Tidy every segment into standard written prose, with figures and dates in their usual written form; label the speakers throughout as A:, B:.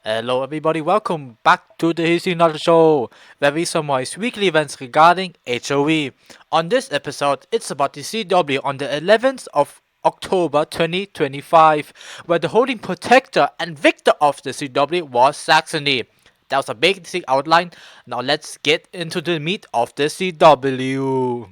A: Hello everybody, welcome back to the History Knowledge Show, where we summarize weekly events regarding HOE. On this episode, it's about the CW on the 11th of October 2025, where the holding protector and victor of the CW was Saxony. That was a basic outline. Now let's get into the meat of the CW.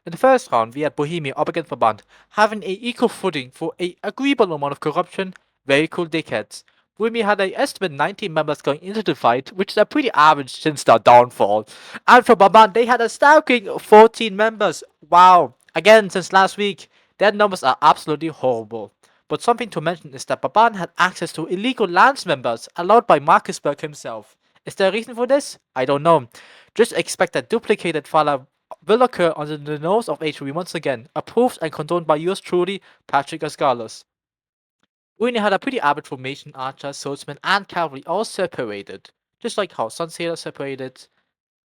A: In the first round, we had Bohemia up against Brabant, having a equal footing for a agreeable amount of corruption. Very cool dickheads. Bohemia had a estimate 19 members going into the fight, which is a pretty average since their downfall. And for Brabant, they had a staggering 14 members. Wow. Again, since last week, their numbers are absolutely horrible. But something to mention is that Brabant had access to illegal lands members allowed by Marcusberg himself. Is there a reason for this? I don't know. Just expect that duplicated Fala will occur under the nose of HV once again, approved and condoned by yours truly, Patrick Ascalis. Uine had a pretty average formation, archers, swordsmen, and cavalry all separated, just like how Sunsailor separated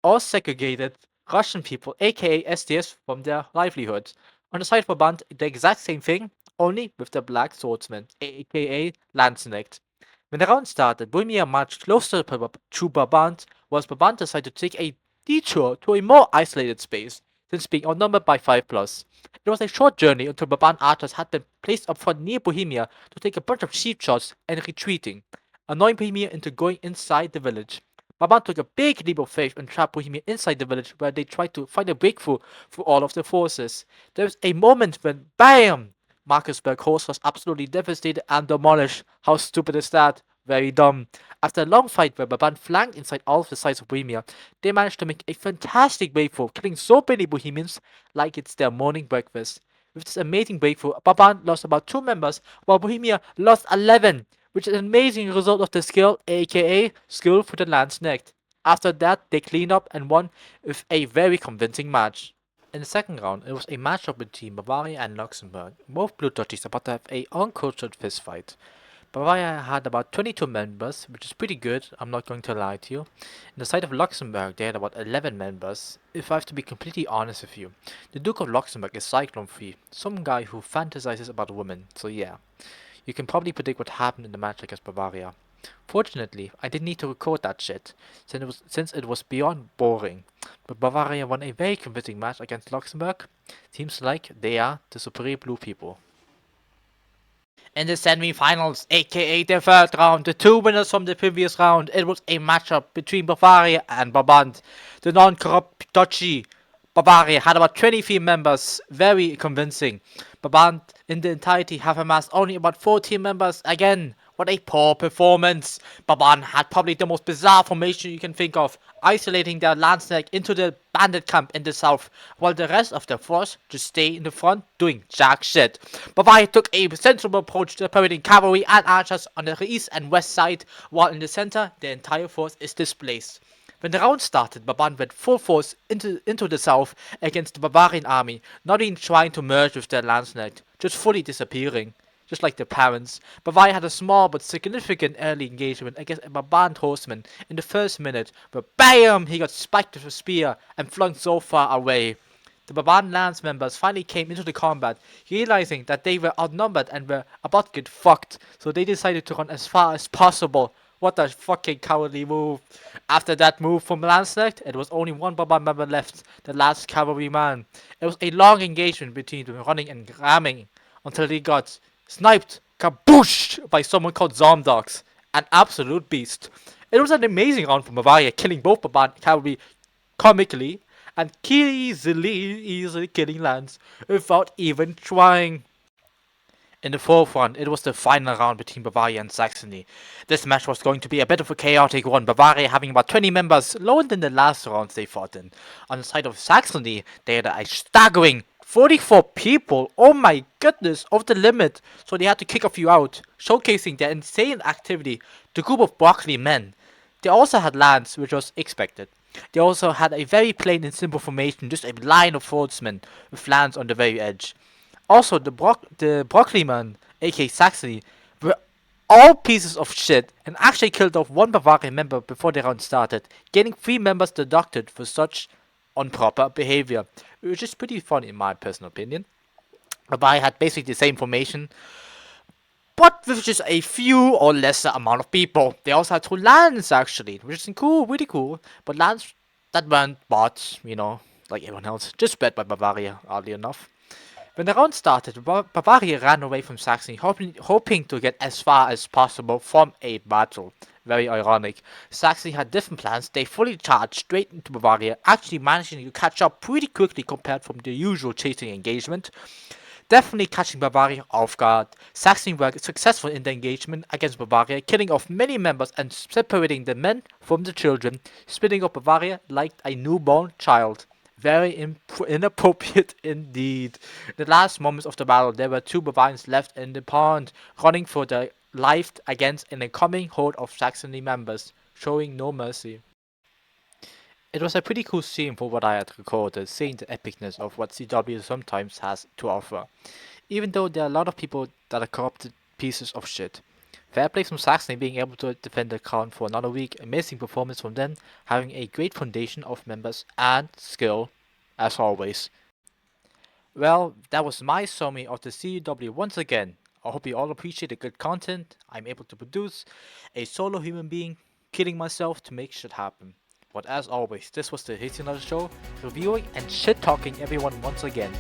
A: or segregated Russian people, aka SDS, from their livelihood. On the side for Band, the exact same thing, only with the black swordsman, aka Landsknecht. When the round started, Bohemia marched closer to Brabant, whilst Brabant decided to take a detour to a more isolated space, since being outnumbered by 5 plus. It was a short journey until Brabant archers had been placed up front near Bohemia to take a bunch of sheep shots and retreating, annoying Bohemia into going inside the village. Brabant took a big leap of faith and trapped Bohemia inside the village where they tried to find a breakthrough for all of the forces. There was a moment when BAM! Marcusberg Horse was absolutely devastated and demolished. How stupid is that? Very dumb. After a long fight where Brabant flanked inside all of the sides of Bohemia, they managed to make a fantastic breakthrough, killing so many Bohemians like it's their morning breakfast. With this amazing breakthrough, Brabant lost about 2 members, while Bohemia lost 11, which is an amazing result of the skill, aka skill for the Landsknecht. After that, they cleaned up and won with a very convincing match. In the second round, it was a matchup between Bavaria and Luxembourg. Both blue dodgies about to have a uncultured fistfight. Bavaria had about 22 members, which is pretty good, I'm not going to lie to you. In the side of Luxembourg, they had about 11 members. If I have to be completely honest with you, the Duke of Luxembourg is Cyclone Free, some guy who fantasizes about women, so yeah. You can probably predict what happened in the match against Bavaria. Fortunately, I didn't need to record that shit, since it was beyond boring. But Bavaria won a very convincing match against Luxembourg. Seems like they are the superior blue people. In the semi-finals, aka the third round, the two winners from the previous round, it was a matchup between Bavaria and Brabant. The non-corrupt duchy Bavaria had about 23 members, very convincing. Brabant in the entirety have amassed only about 14 members. Again, what a poor performance. Brabant had probably the most bizarre formation you can think of, isolating their Landsknecht into the bandit camp in the south, while the rest of the force just stay in the front doing jack shit. Bavaria took a sensible approach to separating cavalry and archers on the east and west side, while in the center, the entire force is displaced. When the round started, Brabant went full force into the south against the Bavarian army, not even trying to merge with their Landsknecht, just fully disappearing. Just like their parents, Bavaria had a small but significant early engagement against a Brabant horseman in the first minute, but BAM! He got spiked with a spear and flung so far away. The Brabant lance members finally came into the combat, realizing that they were outnumbered and were about to get fucked, so they decided to run as far as possible. What a fucking cowardly move. After that move from Landsknecht, it was only one Brabant member left, the last cavalryman. It was a long engagement between them running and ramming until they got sniped, kaboosh, by someone called Zomdox, an absolute beast. It was an amazing round from Bavaria, killing both Brabant cavalry comically and easily killing Lance without even trying. In the forefront, it was the final round between Bavaria and Saxony. This match was going to be a bit of a chaotic one, Bavaria having about 20 members, lower than the last rounds they fought in. On the side of Saxony, they had a staggering 44 people, oh my goodness, over the limit, so they had to kick a few out, showcasing their insane activity, the group of broccoli men. They also had lands, which was expected. They also had a very plain and simple formation, just a line of swordsmen with lands on the very edge. Also, the broccoli man, aka Saxony, were all pieces of shit and actually killed off one Bavarian member before the round started, getting 3 members deducted for such improper behavior, which is pretty fun in my personal opinion. Bavaria had basically the same formation, but with just a few or lesser amount of people. They also had 2 lands actually, which is cool, really cool. But lands that weren't bought, like everyone else, just spread by Bavaria, oddly enough. When the round started, Bavaria ran away from Saxony, hoping to get as far as possible from a battle. Very ironic. Saxony had different plans. They fully charged straight into Bavaria, actually managing to catch up pretty quickly compared from the usual chasing engagement. Definitely catching Bavaria off guard. Saxony were successful in the engagement against Bavaria, killing off many members and separating the men from the children, splitting up Bavaria like a newborn child. Very inappropriate indeed. In the last moments of the battle, there were 2 Bavarians left in the pond, running for their life against an incoming horde of Saxony members, showing no mercy. It was a pretty cool scene for what I had recorded, seeing the epicness of what CW sometimes has to offer, even though there are a lot of people that are corrupted pieces of shit. Fair play from Saxony being able to defend the crown for another week, amazing performance from them, having a great foundation of members and skill, as always. Well, that was my summary of the CW once again. I hope you all appreciate the good content I'm able to produce, a solo human being killing myself to make shit happen. But as always, this was the Hre Cw show, reviewing and shit talking everyone once again.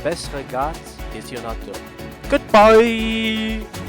A: Best regards, Hre Cw. Goodbye!